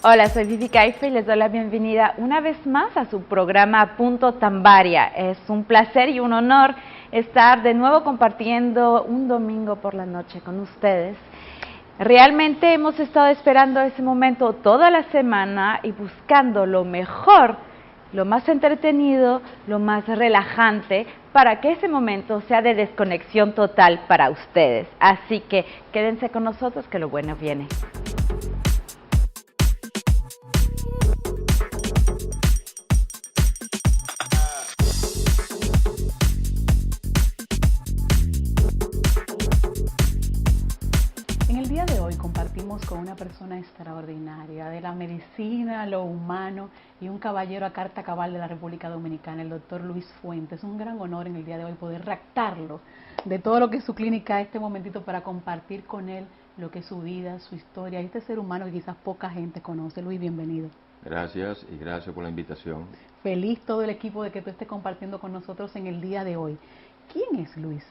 Hola, soy Vivi Caifa y les doy la bienvenida una vez más a su programa Punto Tambaria. Es un placer y un honor estar de nuevo compartiendo un domingo por la noche con ustedes. Realmente hemos estado esperando ese momento toda la semana y buscando lo mejor, lo más entretenido, lo más relajante, para que ese momento sea de desconexión total para ustedes. Así que quédense con nosotros que lo bueno viene. En el día de hoy compartimos con una persona extraordinaria de la medicina, lo humano y un caballero a carta cabal de la República Dominicana, el doctor Luis Fuentes. Un gran honor en el día de hoy poder raptarlo de todo lo que es su clínica este momentito para compartir con él lo que es su vida, su historia y este ser humano que quizás poca gente conoce. Luis, bienvenido. Gracias y gracias por la invitación. Feliz todo el equipo de que tú estés compartiendo con nosotros en el día de hoy. ¿Quién es Luis?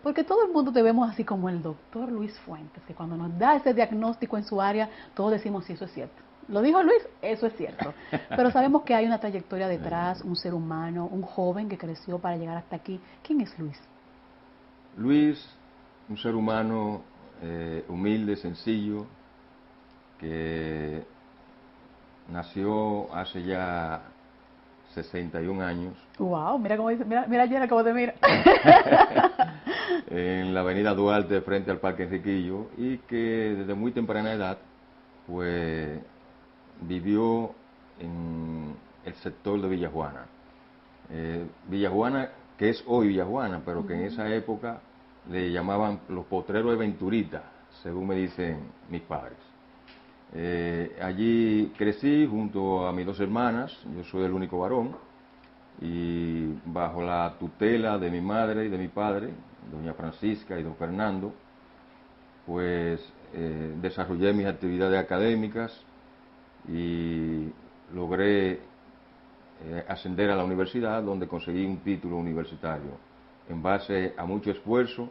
Porque todo el mundo te vemos así como el doctor Luis Fuentes, que cuando nos da ese diagnóstico en su área, todos decimos sí, eso es cierto. Lo dijo Luis, eso es cierto. Pero sabemos que hay una trayectoria detrás, un ser humano, un joven que creció para llegar hasta aquí. ¿Quién es Luis? Luis, un ser humano humilde, sencillo, que nació hace ya 61 años. Wow, mira cómo dice, mira Jenna cómo te mira. En la avenida Duarte, frente al Parque Enriquillo, y que desde muy temprana edad, pues, vivió en el sector de Villajuana. Villajuana, que es hoy Villajuana, pero que en esa época le llamaban los potreros de Venturita, según me dicen mis padres. Allí crecí junto a mis dos hermanas, yo soy el único varón, y bajo la tutela de mi madre y de mi padre, doña Francisca y don Fernando, pues desarrollé mis actividades académicas y logré ascender a la universidad, donde conseguí un título universitario en base a mucho esfuerzo,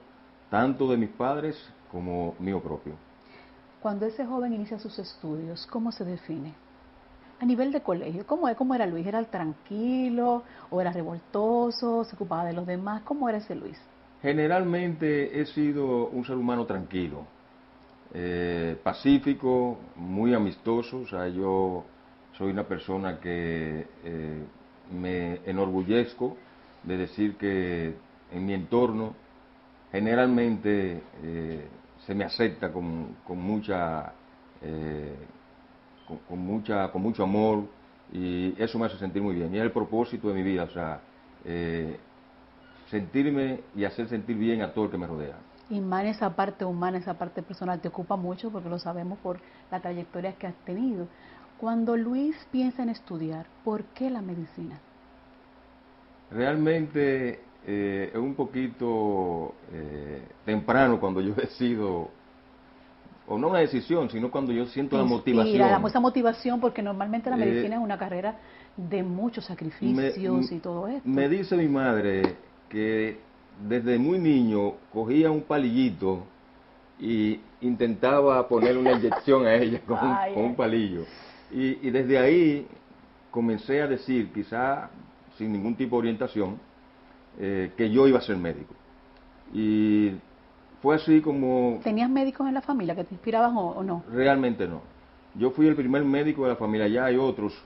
tanto de mis padres como mío propio. Cuando ese joven inicia sus estudios, ¿cómo se define? A nivel de colegio, ¿cómo era Luis? ¿Era tranquilo o era revoltoso? ¿Se ocupaba de los demás? ¿Cómo era ese Luis? Generalmente he sido un ser humano tranquilo, pacífico, muy amistoso. O sea, yo soy una persona que me enorgullezco de decir que en mi entorno generalmente se me acepta con mucho amor, y eso me hace sentir muy bien. Y es el propósito de mi vida, o sea, sentirme y hacer sentir bien a todo el que me rodea. Y más esa parte humana, esa parte personal, te ocupa mucho porque lo sabemos por la trayectoria que has tenido. Cuando Luis piensa en estudiar, ¿por qué la medicina? Realmente es un poquito temprano cuando yo decido, o no una decisión, sino cuando yo siento la motivación. Esa motivación, porque normalmente la medicina es una carrera de muchos sacrificios y todo esto. Me dice mi madre que desde muy niño cogía un palillito y intentaba poner una inyección a ella con un palillo. Y desde ahí comencé a decir, quizá sin ningún tipo de orientación, que yo iba a ser médico. Y fue así como... ¿Tenías médicos en la familia que te inspiraban o no? Realmente no. Yo fui el primer médico de la familia, ya hay otros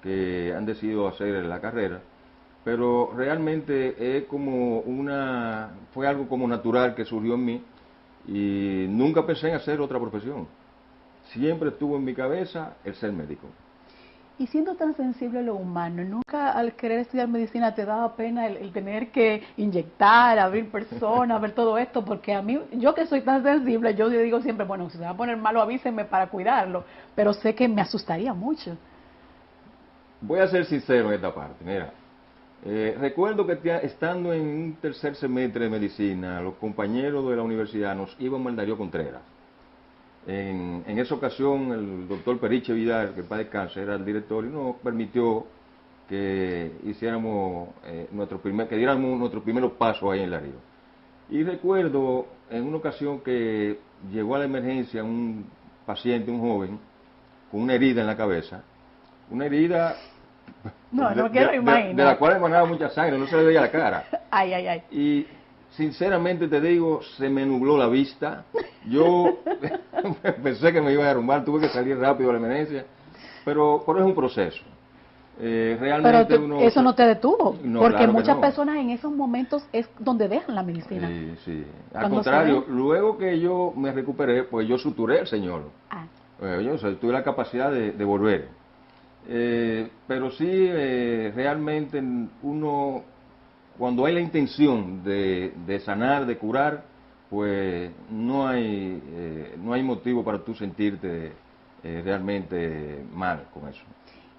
que han decidido hacer la carrera, pero realmente es como fue algo como natural que surgió en mí, y nunca pensé en hacer otra profesión. Siempre estuvo en mi cabeza el ser médico. Y siendo tan sensible a lo humano, ¿nunca al querer estudiar medicina te daba pena el tener que inyectar, abrir personas, ver todo esto? Porque a mí, yo que soy tan sensible, yo digo siempre, bueno, si se va a poner malo avísenme para cuidarlo, pero sé que me asustaría mucho. Voy a ser sincero en esta parte, mira. Recuerdo que estando en un tercer semestre de medicina, los compañeros de la universidad nos íbamos al Darío Contreras. En esa ocasión el doctor Periche Vidal, que para descanse, era el director y nos permitió que hiciéramos que diéramos nuestros primeros pasos ahí en La Río. Y recuerdo en una ocasión que llegó a la emergencia un paciente, un joven, con una herida en la cabeza, una herida no quiero imaginar, de la cual emanaba mucha sangre, no se le veía la cara. Ay. Y sinceramente te digo, se me nubló la vista. Yo pensé que me iba a derrumbar, tuve que salir rápido a la emergencia, pero es un proceso. Realmente pero eso no te detuvo, no, porque claro muchas no. personas en esos momentos es donde dejan la medicina. Sí. Al contrario, luego que yo me recuperé, pues yo suturé al Señor. Tuve la capacidad de volver. Pero sí, realmente uno, cuando hay la intención de sanar, de curar, pues no hay motivo para tú sentirte realmente mal con eso.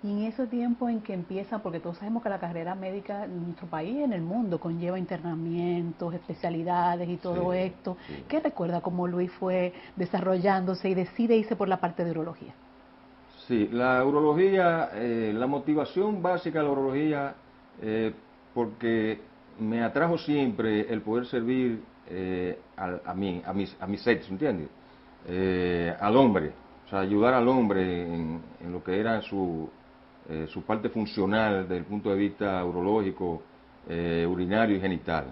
Y en ese tiempo en que empieza, porque todos sabemos que la carrera médica en nuestro país y en el mundo conlleva internamientos, especialidades y todo esto, ¿qué recuerda cómo Luis fue desarrollándose y decide irse por la parte de urología? Sí, la urología, la motivación básica de la urología, porque me atrajo siempre el poder servir a mi sexo, ¿entiendes? Al hombre, o sea, ayudar al hombre en lo que era su parte funcional desde el punto de vista urológico, urinario y genital.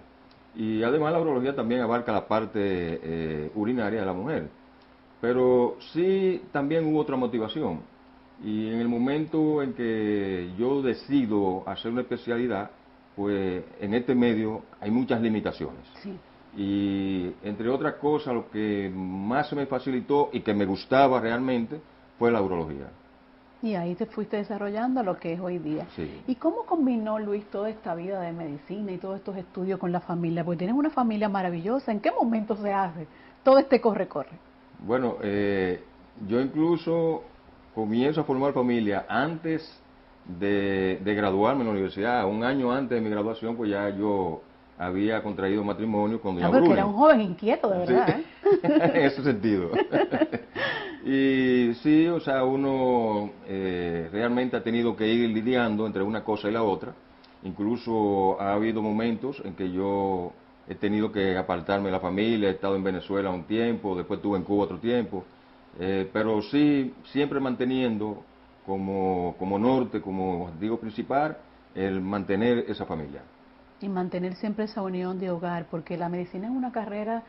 Y además la urología también abarca la parte urinaria de la mujer. Pero sí también hubo otra motivación. Y en el momento en que yo decido hacer una especialidad, pues en este medio hay muchas limitaciones. Sí. Y entre otras cosas, lo que más se me facilitó y que me gustaba realmente fue la urología. Y ahí te fuiste desarrollando lo que es hoy día. Sí. ¿Y cómo combinó Luis toda esta vida de medicina y todos estos estudios con la familia? Porque tienes una familia maravillosa. ¿En qué momento se hace todo este corre-corre? Bueno, yo incluso comienzo a formar familia antes de graduarme en la universidad. Un año antes de mi graduación, pues ya yo había contraído matrimonio con doña Bruna. Era un joven inquieto, de verdad. Sí. En ese sentido. Y sí, o sea, uno realmente ha tenido que ir lidiando entre una cosa y la otra. Incluso ha habido momentos en que yo he tenido que apartarme de la familia, he estado en Venezuela un tiempo, después estuve en Cuba otro tiempo, pero sí, siempre manteniendo como norte, como objetivo principal, el mantener esa familia. Y mantener siempre esa unión de hogar, porque la medicina es una carrera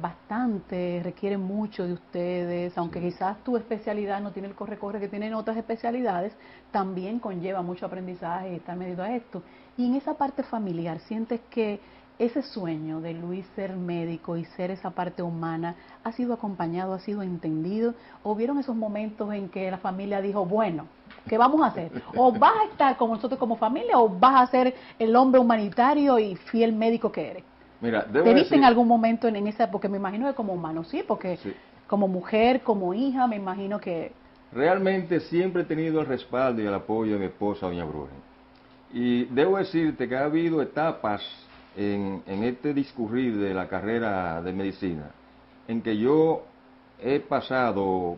bastante, requiere mucho de ustedes, aunque quizás tu especialidad no tiene el corre-corre que tienen otras especialidades, también conlleva mucho aprendizaje y estar medido a esto. Y en esa parte familiar, ¿sientes que ese sueño de Luis ser médico y ser esa parte humana ha sido acompañado, ha sido entendido? ¿O vieron esos momentos en que la familia dijo, bueno, ¿qué vamos a hacer? ¿O vas a estar como nosotros como familia o vas a ser el hombre humanitario y fiel médico que eres? Mira, ¿te viste en algún momento en esa, porque me imagino que como humano sí, porque sí, como mujer, como hija, me imagino que... Realmente siempre he tenido el respaldo y el apoyo de mi esposa, doña Bruna. Y debo decirte que ha habido etapas en este discurrir de la carrera de medicina, en que yo he pasado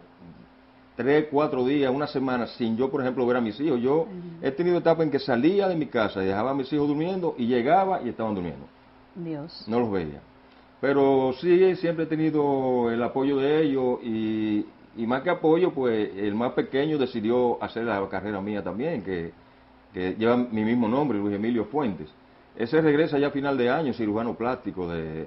3, 4 días, una semana sin yo, por ejemplo, ver a mis hijos. Yo he tenido etapas en que salía de mi casa y dejaba a mis hijos durmiendo y llegaba y estaban durmiendo. Dios. No los veía. Pero sí, siempre he tenido el apoyo de ellos y más que apoyo, pues el más pequeño decidió hacer la carrera mía también, que lleva mi mismo nombre, Luis Emilio Fuentes. Ese regresa ya a final de año, cirujano plástico de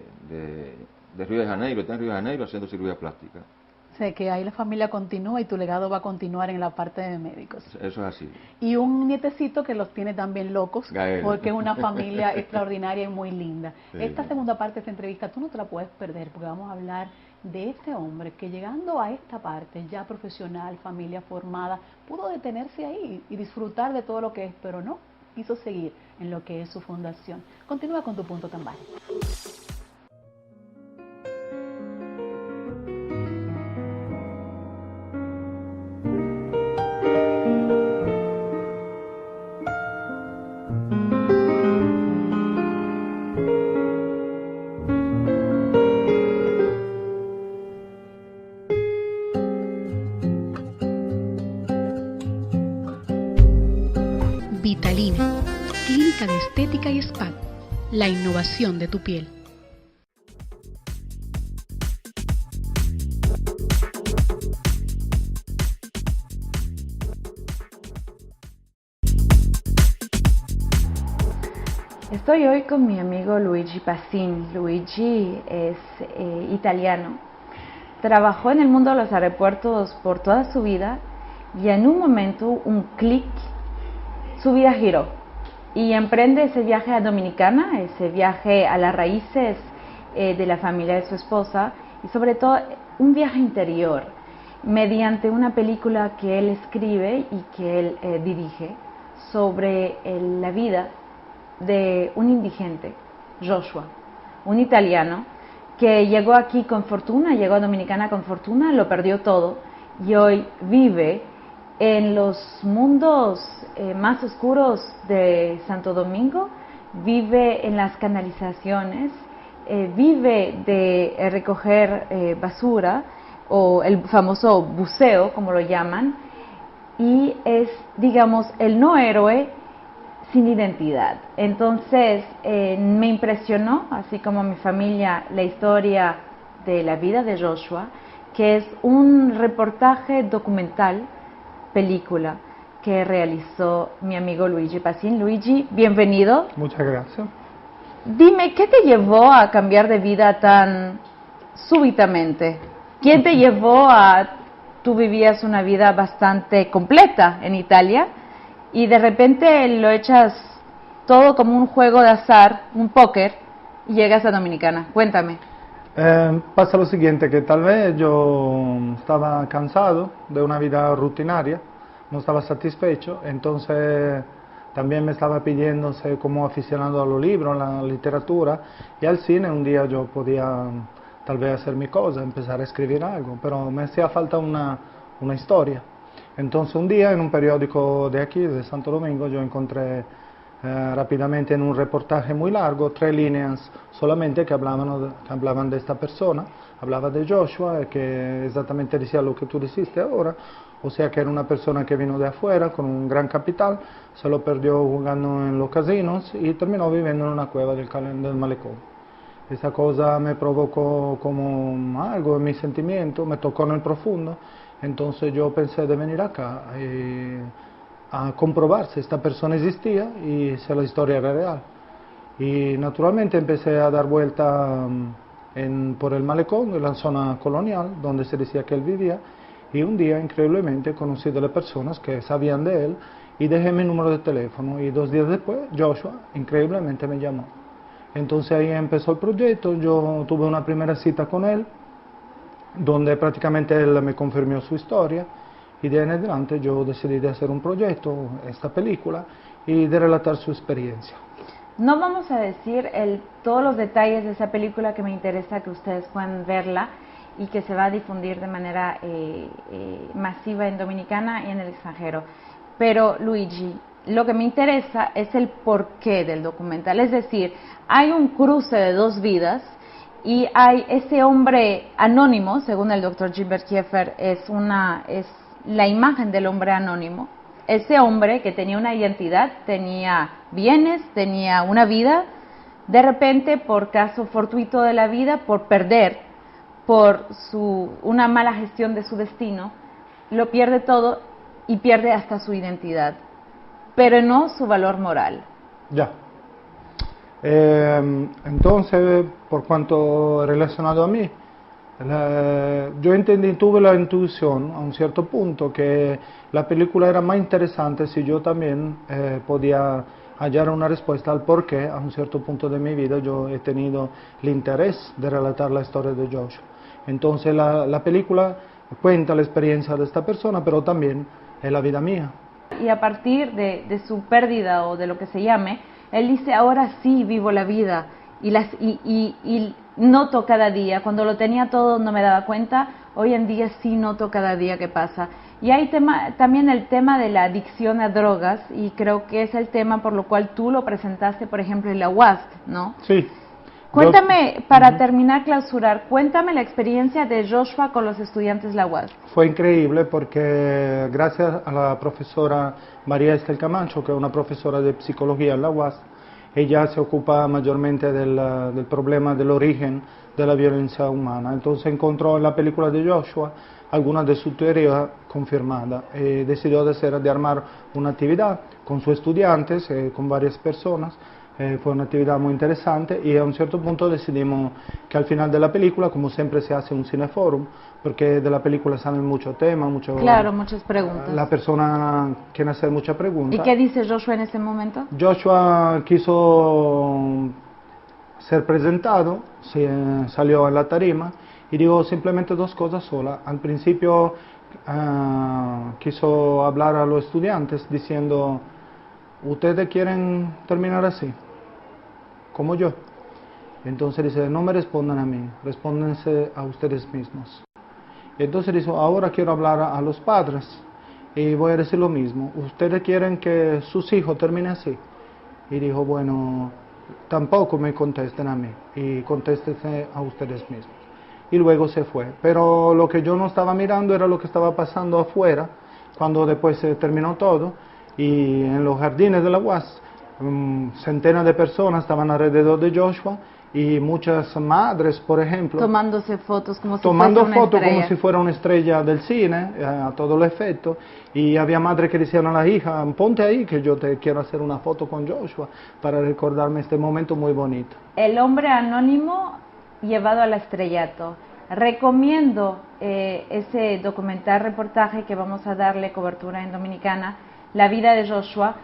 Río de Janeiro, está en Río de Janeiro haciendo cirugía plástica. O sea, que ahí la familia continúa y tu legado va a continuar en la parte de médicos. Eso es así. Y un nietecito que los tiene también locos, Gael, porque es una familia extraordinaria y muy linda. Sí. Esta segunda parte de esta entrevista tú no te la puedes perder, porque vamos a hablar de este hombre que llegando a esta parte ya profesional, familia formada, pudo detenerse ahí y disfrutar de todo lo que es, pero no, quiso seguir en lo que es su fundación. Continúa con tu punto Tambari. Saline, clínica de estética y spa, la innovación de tu piel. Estoy hoy con mi amigo Luigi Passin. Luigi es italiano. Trabajó en el mundo de los aeropuertos por toda su vida y en un momento, un clic, su vida giró y emprende ese viaje a Dominicana, ese viaje a las raíces de la familia de su esposa y sobre todo un viaje interior mediante una película que él escribe y que él dirige sobre la vida de un indigente, Joshua, un italiano que llegó aquí con fortuna, llegó a Dominicana con fortuna, lo perdió todo y hoy vive en los mundos más oscuros de Santo Domingo, vive en las canalizaciones, vive de recoger basura o el famoso buceo, como lo llaman, y es, digamos, el no héroe sin identidad. Entonces me impresionó, así como a mi familia, la historia de la vida de Joshua, que es un reportaje documental, película, que realizó mi amigo Luigi Passin. Luigi, bienvenido. Muchas gracias. Dime, ¿qué te llevó a cambiar de vida tan súbitamente? ¿Quién te llevó a... Tú vivías una vida bastante completa en Italia, y de repente lo echas todo como un juego de azar, un póker, y llegas a Dominicana. Cuéntame. Pasa lo siguiente, que tal vez yo estaba cansado de una vida rutinaria, no estaba satisfecho, entonces también me estaba pidiéndose como aficionado a los libros, a la literatura y al cine. Un día yo podía tal vez hacer mi cosa, empezar a escribir algo, pero me hacía falta una historia. Entonces un día en un periódico de aquí, de Santo Domingo, yo encontré rápidamente en un reportaje muy largo 3 líneas solamente que hablaban de esta persona, hablaba de Joshua, que exactamente decía lo que tú dijiste ahora, o sea que era una persona que vino de afuera con un gran capital, se lo perdió jugando en los casinos y terminó viviendo en una cueva del malecón. Esa cosa me provocó como algo en mi sentimiento, me tocó en el profundo. Entonces yo pensé de venir acá a comprobar si esta persona existía y si la historia era real. Y naturalmente empecé a dar vuelta por el malecón, en la zona colonial, donde se decía que él vivía, y un día increíblemente conocí a las personas que sabían de él y dejé mi número de teléfono y 2 días después Joshua increíblemente me llamó. Entonces ahí empezó el proyecto, yo tuve una primera cita con él, donde prácticamente él me confirmó su historia y de ahí en adelante yo decidí de hacer un proyecto, esta película, y de relatar su experiencia. No vamos a decir todos los detalles de esa película, que me interesa que ustedes puedan verla y que se va a difundir de manera masiva en Dominicana y en el extranjero. Pero Luigi, lo que me interesa es el porqué del documental, es decir, hay un cruce de 2 vidas y hay ese hombre anónimo, según el doctor Gilbert Kiefer, es la imagen del hombre anónimo, ese hombre que tenía una identidad, tenía bienes, tenía una vida, de repente por caso fortuito de la vida, por perder, por una mala gestión de su destino, lo pierde todo y pierde hasta su identidad, pero no su valor moral. Ya. Entonces, por cuanto relacionado a mí, yo tuve la intuición a un cierto punto que la película era más interesante si yo también podía hallar una respuesta al por qué a un cierto punto de mi vida yo he tenido el interés de relatar la historia de Joshua. Entonces la película cuenta la experiencia de esta persona, pero también es la vida mía. Y a partir de su pérdida o de lo que se llame, él dice, ahora sí vivo la vida y noto cada día. Cuando lo tenía todo no me daba cuenta, hoy en día sí noto cada día que pasa. Y hay también el tema de la adicción a drogas, y creo que es el tema por lo cual tú lo presentaste, por ejemplo, en la UASC, ¿no? Sí, Cuéntame, para terminar, clausurar, cuéntame la experiencia de Joshua con los estudiantes de la UAS. Fue increíble porque gracias a la profesora María Estel Camacho, que es una profesora de psicología en la UAS, ella se ocupa mayormente del problema del origen de la violencia humana. Entonces encontró en la película de Joshua algunas de sus teorías confirmadas y decidió de armar una actividad con sus estudiantes, con varias personas. Fue una actividad muy interesante y a un cierto punto decidimos que al final de la película, como siempre se hace un cineforum, porque de la película salen muchos temas, muchas preguntas. La persona quiere hacer muchas preguntas. ¿Y qué dice Joshua en ese momento? Joshua quiso ser presentado, salió en la tarima y dijo simplemente dos cosas solas. Al principio quiso hablar a los estudiantes diciendo: ¿ustedes quieren terminar así? Como yo. Entonces dice: no me respondan a mí, respóndense a ustedes mismos. Entonces dice: ahora quiero hablar a los padres y voy a decir lo mismo. ¿Ustedes quieren que sus hijos terminen así? Y dijo: bueno, tampoco me contesten a mí y contéstense a ustedes mismos. Y luego se fue. Pero lo que yo no estaba mirando era lo que estaba pasando afuera, cuando después se terminó todo. Y en los jardines de la UAS, centenas de personas estaban alrededor de Joshua y muchas madres, por ejemplo, tomándose fotos como si fuera una estrella del cine, a todo el efecto. Y había madres que decían a la hija: ponte ahí que yo te quiero hacer una foto con Joshua para recordarme este momento muy bonito. El hombre anónimo llevado al estrellato. Recomiendo ese documental reportaje que vamos a darle cobertura en Dominicana, La vida de Joshua,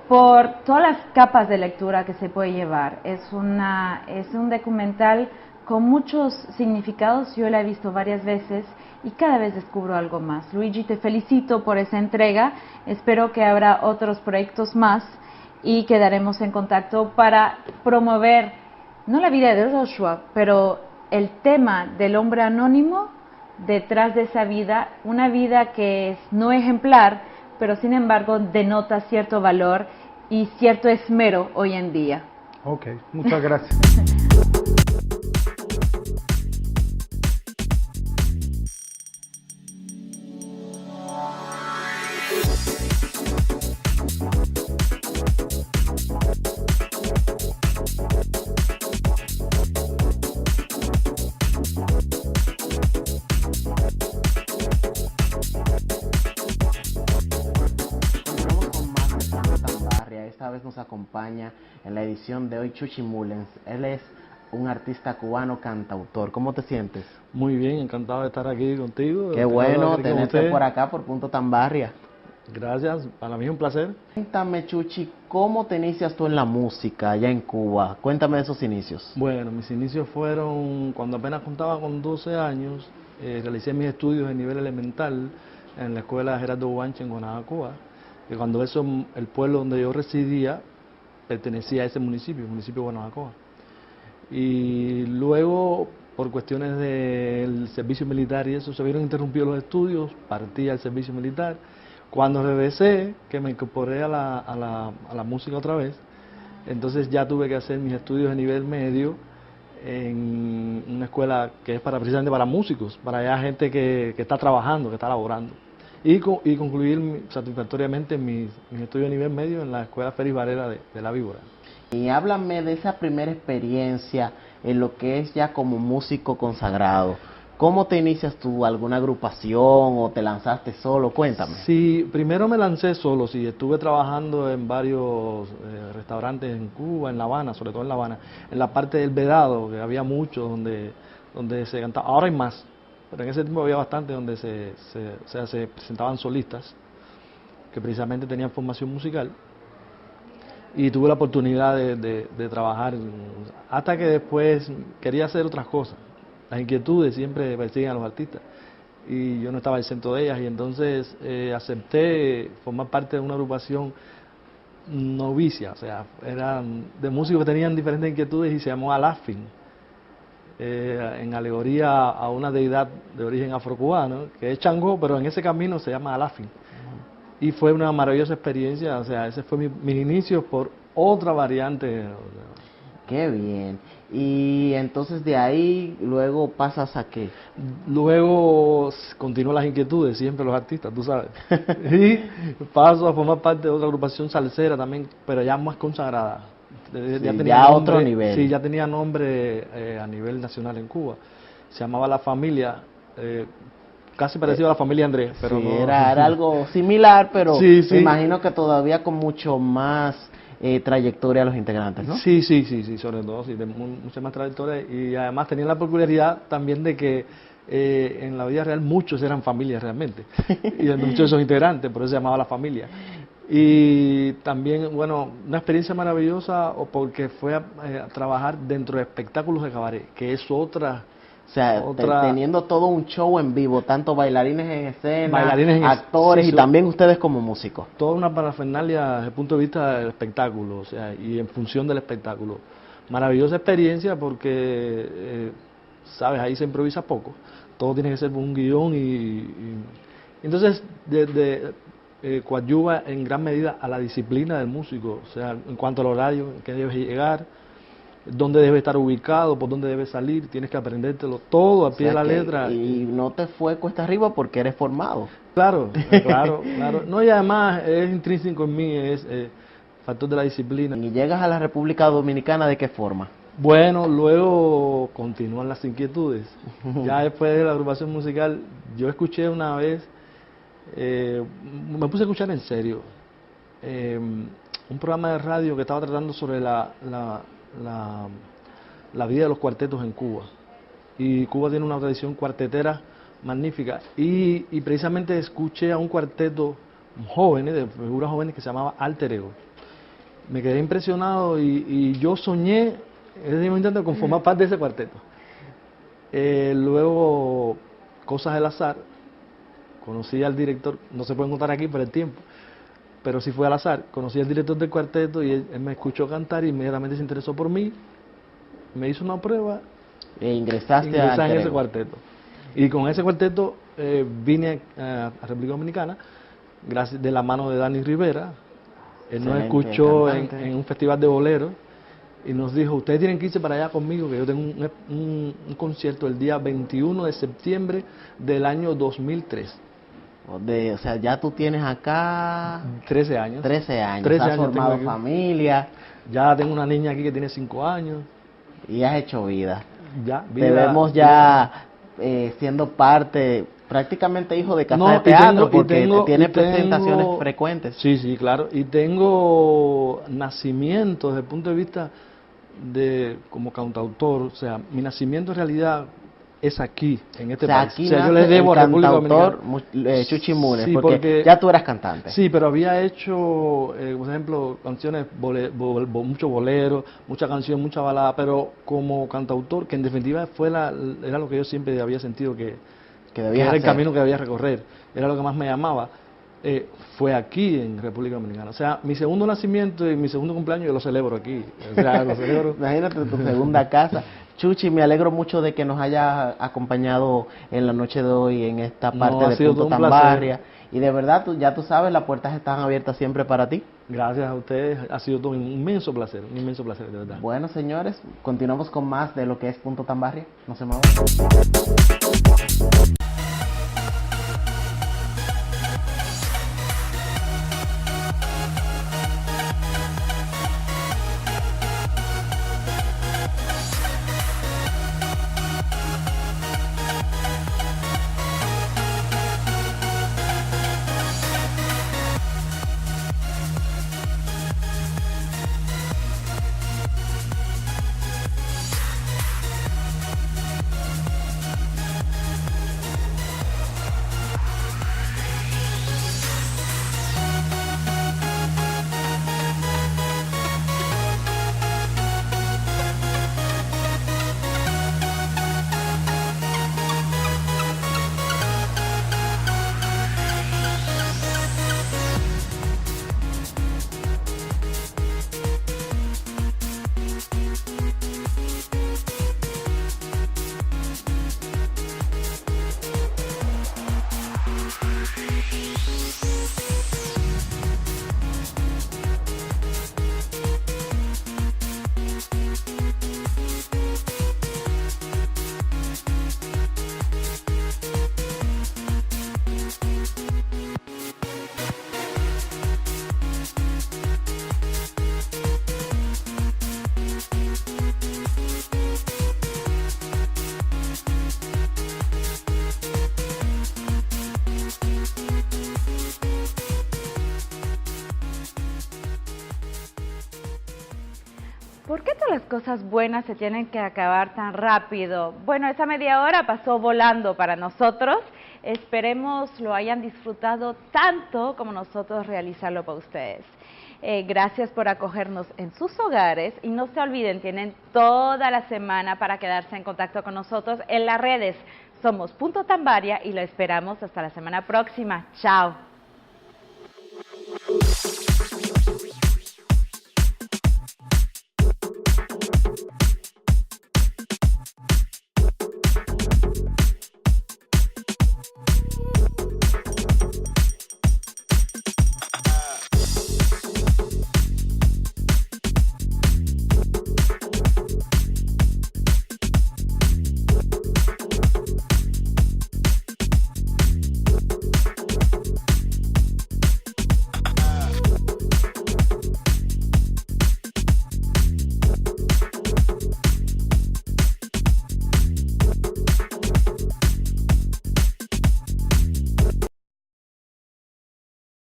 por todas las capas de lectura que se puede llevar. Es un documental con muchos significados. Yo lo he visto varias veces y cada vez descubro algo más. Luigi, te felicito por esa entrega. Espero que habrá otros proyectos más y quedaremos en contacto para promover, no la vida de Joshua, pero el tema del hombre anónimo detrás de esa vida, una vida que es no ejemplar, pero sin embargo denota cierto valor y cierto esmero hoy en día. Ok, muchas gracias. Esta vez nos acompaña en la edición de hoy Chuchi Mullens. Él es un artista cubano cantautor. ¿Cómo te sientes? Muy bien, encantado de estar aquí contigo. Qué bueno tenerte por acá, por Punto Tambarria. Gracias, para mí es un placer. Cuéntame, Chuchi, ¿cómo te inicias tú en la música allá en Cuba? Cuéntame de esos inicios. Bueno, mis inicios fueron cuando apenas contaba con 12 años. Realicé mis estudios de nivel elemental en la escuela Gerardo Guanche en Guanaja, Cuba. Que cuando eso, el pueblo donde yo residía pertenecía a ese municipio, el municipio de Guanabacoa. Y luego, por cuestiones del servicio militar y eso, se vieron interrumpidos los estudios, partí al servicio militar. Cuando regresé, que me incorporé a la música otra vez, entonces ya tuve que hacer mis estudios de nivel medio en una escuela que es precisamente para músicos, para ya gente que está trabajando, que está laborando. Y concluir satisfactoriamente mis estudios de nivel medio en la Escuela Félix Varela de La Víbora. Y háblame de esa primera experiencia en lo que es ya como músico consagrado. ¿Cómo te inicias tú? ¿Alguna agrupación o te lanzaste solo? Cuéntame. Sí, primero me lancé solo, sí, estuve trabajando en varios restaurantes en Cuba, en La Habana, sobre todo en La Habana, en la parte del Vedado, que había muchos donde se cantaba. Ahora hay más. Pero en ese tiempo había bastante donde se presentaban solistas que precisamente tenían formación musical y tuve la oportunidad de trabajar hasta que después quería hacer otras cosas. Las inquietudes siempre persiguen a los artistas y yo no estaba al centro de ellas y entonces acepté formar parte de una agrupación novicia, o sea, eran de músicos que tenían diferentes inquietudes y se llamó Alafin. En alegoría a una deidad de origen afrocubano, que es Changó, pero en ese camino se llama Alafin. Y fue una maravillosa experiencia, o sea, ese fue mis inicios por otra variante. Qué bien. Y entonces de ahí luego pasas a qué? Luego continúan las inquietudes, siempre los artistas, tú sabes. Y paso a formar parte de otra agrupación salsera también, pero ya más consagrada. Sí, ya otro nivel. Sí, ya tenía nombre a nivel nacional en Cuba. Se llamaba La Familia, casi parecido a La Familia Andrés, pero sí, no. era algo similar, pero Sí, sí. me imagino que todavía con mucho más trayectoria los integrantes, ¿no? Sí, sobre todo, sí, de mucha más trayectoria, y además tenían la peculiaridad también de que en la vida real muchos eran familias realmente, y muchos de esos integrantes, por eso se llamaba La Familia. Y también, bueno, una experiencia maravillosa porque fue a trabajar dentro de espectáculos de cabaret, que es otra... O sea, teniendo todo un show en vivo, tanto bailarines en escena, actores, sí, y también ustedes como músicos. Toda una parafernalia desde el punto de vista del espectáculo, o sea, y en función del espectáculo. Maravillosa experiencia porque, sabes, ahí se improvisa poco. Todo tiene que ser un guión y entonces coadyuva en gran medida a la disciplina del músico, o sea, en cuanto al horario, en que debes llegar, dónde debe estar ubicado, por dónde debe salir, tienes que aprendértelo todo a pie de la letra. Y no te fue cuesta arriba porque eres formado. Claro. No, y además es intrínseco en mí, es factor de la disciplina. ¿Y llegas a la República Dominicana de qué forma? Bueno, luego continúan las inquietudes. Ya después de la agrupación musical, yo escuché una vez, me puse a escuchar en serio, un programa de radio que estaba tratando sobre la vida de los cuartetos en Cuba, y Cuba tiene una tradición cuartetera magnífica, y precisamente escuché a un cuarteto jóvenes, de figuras jóvenes, que se llamaba Alter Ego. Me quedé impresionado y yo soñé en ese momento con formar parte de ese cuarteto. Luego, cosas del azar, conocí al director, no se puede contar aquí por el tiempo, pero sí fue al azar. Conocí al director del cuarteto y él me escuchó cantar y inmediatamente se interesó por mí, me hizo una prueba e ingresaste en ese cuarteto. Y con ese cuarteto vine a República Dominicana, gracias de la mano de Dani Rivera. Él nos escuchó en un festival de boleros y nos dijo: ustedes tienen que irse para allá conmigo, que yo tengo un concierto el día 21 de septiembre del año 2003. O sea, ya tú tienes acá 13 años. 13 años. 13 has años formado familia. Ya tengo una niña aquí que tiene 5 años. Y has hecho vida. Ya, te vemos ya siendo parte, prácticamente hijo de casa de teatro, porque tiene presentaciones frecuentes. Sí, claro. Y tengo nacimiento desde el punto de vista de como cantautor. O sea, mi nacimiento en realidad es aquí, en este país. Aquí yo le debo a República Dominicana. Chuchi Múnez, Sí, porque ya tú eras cantante. Sí, pero había hecho, por ejemplo, canciones, mucho bolero, mucha canción, mucha balada, pero como cantautor, que en definitiva era lo que yo siempre había sentido que era el camino que debía recorrer, era lo que más me llamaba. Fue aquí en República Dominicana. O sea, mi segundo nacimiento y mi segundo cumpleaños yo lo celebro aquí. O sea, lo celebro. Imagínate tu segunda casa. Chuchi, me alegro mucho de que nos hayas acompañado en la noche de hoy en esta parte de Punto Tambarria. Y de verdad, ya tú sabes, las puertas están abiertas siempre para ti. Gracias a ustedes, ha sido todo un inmenso placer, de verdad. Bueno, señores, continuamos con más de lo que es Punto Tambarria. No se muevan. ¿Por qué todas las cosas buenas se tienen que acabar tan rápido? Bueno, esa media hora pasó volando para nosotros. Esperemos lo hayan disfrutado tanto como nosotros realizarlo para ustedes. Gracias por acogernos en sus hogares y no se olviden, tienen toda la semana para quedarse en contacto con nosotros en las redes. Somos Punto Tambaria y lo esperamos hasta la semana próxima. Chao.